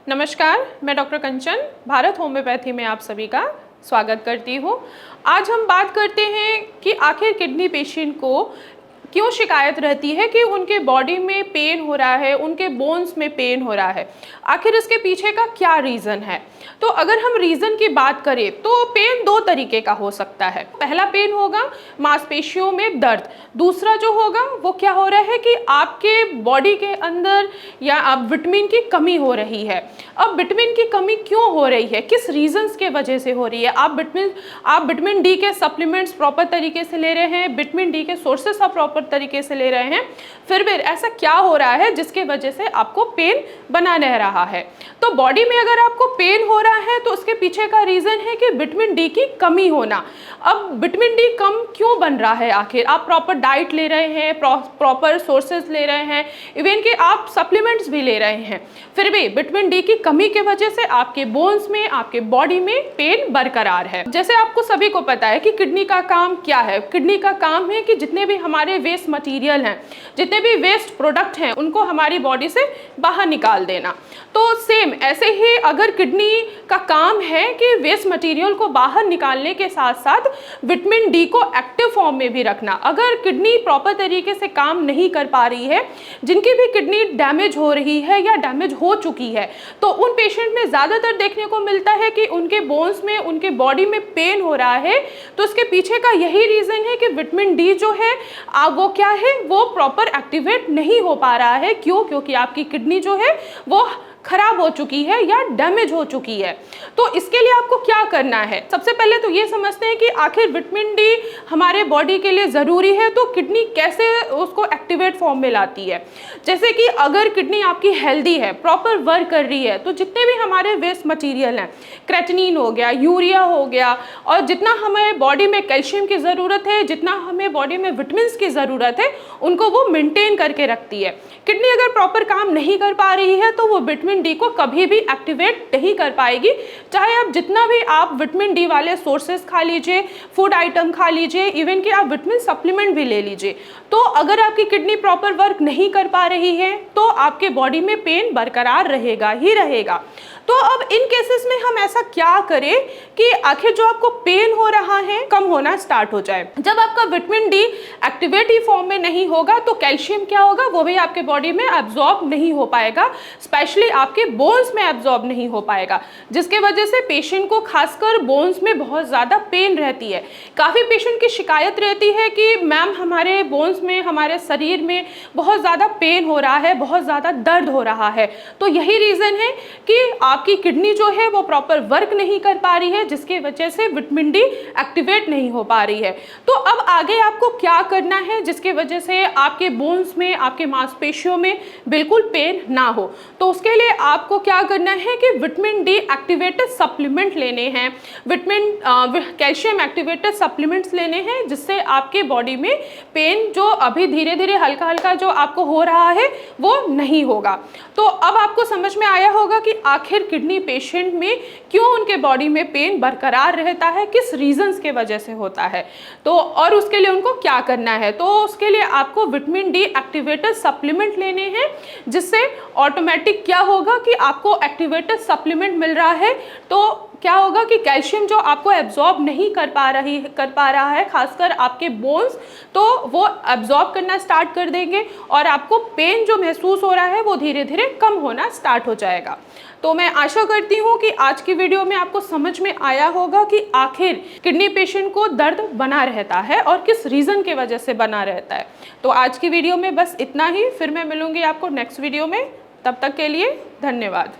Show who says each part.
Speaker 1: नमस्कार, मैं डॉक्टर कंचन भारत होम्योपैथी में आप सभी का स्वागत करती हूँ। आज हम बात करते हैं कि आखिर किडनी पेशेंट को क्यों शिकायत रहती है कि उनके बॉडी में पेन हो रहा है, उनके बोन्स में पेन हो रहा है। आखिर इसके पीछे का क्या रीज़न है? तो अगर हम रीज़न की बात करें तो पेन दो तरीके का हो सकता है। पहला पेन होगा मांसपेशियों में दर्द, दूसरा जो होगा वो क्या हो रहा है कि आपके बॉडी के अंदर या आप विटामिन की कमी हो रही है। अब विटामिन की कमी क्यों हो रही है, किस रीजंस के वजह से हो रही है? आप विटामिन डी के सप्लीमेंट्स प्रॉपर तरीके से ले रहे हैं, विटामिन डी के सोर्सेस आप प्रॉपर तरीके से ले रहे हैं, फिर भी ऐसा क्या हो रहा है जिसके वजह से आपको पेन बना रह रहा है? तो बॉडी में अगर आपको पेन हो रहा है तो उसके पीछे का रीजन है कि विटामिन डी की कमी होना। अब विटामिन डी कम क्यों बन रहा है? आखिर आप प्रॉपर डाइट ले रहे हैं, प्रॉपर सोर्सेज ले रहे हैं, इवन कि आप सप्लीमेंट्स भी ले रहे हैं, फिर भी विटामिन डी की कमी के वजह से आपके बोन्स में, आपके बॉडी में पेन बरकरार है। जैसे आपको सभी को पता है कि किडनी का काम क्या है। किडनी का काम है कि जितने भी हमारे वेस्ट मटेरियल हैं, जितने भी वेस्ट प्रोडक्ट हैं, उनको हमारी बॉडी से बाहर निकाल देना। तो सेम ऐसे ही अगर किडनी का काम है कि वेस्ट मटेरियल को बाहर निकालने के साथ साथ विटामिन डी को एक्टिव फॉर्म में भी रखना। अगर किडनी प्रॉपर तरीके से काम नहीं कर पा रही है, जिनकी भी किडनी डैमेज हो रही है या डैमेज हो चुकी है, तो उन पेशेंट में ज़्यादातर देखने को मिलता है कि उनके बोन्स में, उनके बॉडी में पेन हो रहा है। तो इसके पीछे का यही रीज़न है कि विटामिन डी जो है वो क्या है, वो प्रॉपर एक्टिवेट नहीं हो पा रहा है। क्यों? क्योंकि आपकी किडनी जो है वो खराब हो चुकी है या डैमेज हो चुकी है। तो इसके लिए आपको क्या करना है? सबसे पहले तो ये समझते हैं कि आखिर विटामिन डी हमारे बॉडी के लिए ज़रूरी है, तो किडनी कैसे उसको एक्टिवेट फॉर्म में लाती है। जैसे कि अगर किडनी आपकी हेल्दी है, प्रॉपर वर्क कर रही है, तो जितने भी हमारे वेस्ट मटीरियल हैं, क्रेटिनिन हो गया, यूरिया हो गया, और जितना हमें बॉडी में कैल्शियम की ज़रूरत है, जितना हमें बॉडी में विटामिन की ज़रूरत है, उनको वो मेंटेन करके रखती है। किडनी अगर प्रॉपर काम नहीं कर पा रही है तो वो विटामिन डी को कभी भी एक्टिवेट नहीं कर पाएगी। चाहे आप जितना भी आप विटामिन डी वाले सोर्सेस खा लीजिए, फूड आइटम खा लीजिए, इवन कि आप विटामिन सप्लीमेंट भी ले लीजिए, तो अगर आपकी किडनी प्रॉपर वर्क नहीं कर पा रही है तो आपके बॉडी में पेन बरकरार रहेगा ही रहेगा। तो अब इन केसेस में हम ऐसा क्या करें कि आखिर जो आपको पेन हो रहा है कम होना स्टार्ट हो जाए। जब आपका विटामिन डी एक्टिवेटिव फॉर्म में नहीं होगा तो कैल्शियम क्या होगा, वो भी आपके बॉडी में एब्जॉर्ब नहीं हो पाएगा, स्पेशली आपके बोन्स में एब्जॉर्ब नहीं हो पाएगा, जिसके वजह से पेशेंट को खासकर बोन्स में बहुत ज़्यादा पेन रहती है। काफ़ी पेशेंट की शिकायत रहती है कि मैम हमारे बोन्स में, हमारे शरीर में बहुत ज़्यादा पेन हो रहा है, बहुत ज़्यादा दर्द हो रहा है। तो यही रीज़न है कि आपकी किडनी जो है वो प्रॉपर वर्क नहीं कर पा रही है, जिसकी वजह से विटामिन डी एक्टिवेट नहीं हो पा रही है। तो अब आगे आपको क्या करना है जिसकी वजह से आपके बोन्स में, आपके मांसपेशियों में बिल्कुल पेन ना हो? तो उसके लिए आपको क्या करना है कि विटामिन डी एक्टिवेटेड सप्लीमेंट लेने हैं, कैल्शियम एक्टिवेटेड सप्लीमेंट्स लेने हैं, जिससे आपके बॉडी में पेन जो अभी धीरे धीरे हल्का हल्का जो आपको हो रहा है वो नहीं होगा। तो अब आपको समझ में आया होगा कि आखिर किडनी पेशेंट में क्यों उनके बॉडी में पेन बरकरार रहता है, किस रीजंस के वजह से होता है। तो और उसके लिए उनको क्या करना है? तो उसके लिए आपको विटामिन डी एक्टिवेटेड सप्लीमेंट लेने हैं, जिससे ऑटोमेटिक क्या होगा कि आपको एक्टिवेटेड सप्लीमेंट मिल रहा है तो क्या होगा कि कैल्शियम जो आपको एब्जॉर्ब नहीं कर पा रहा है, खासकर आपके बोन्स, तो वो एब्जॉर्ब करना स्टार्ट कर देंगे और आपको पेन जो महसूस हो रहा है वो धीरे धीरे कम होना स्टार्ट हो जाएगा। तो मैं आशा करती हूँ कि आज की वीडियो में आपको समझ में आया होगा कि आखिर किडनी पेशेंट को दर्द बना रहता है और किस रीज़न के वजह से बना रहता है। तो आज की वीडियो में बस इतना ही, फिर मैं मिलूँगी आपको नेक्स्ट वीडियो में। तब तक के लिए धन्यवाद।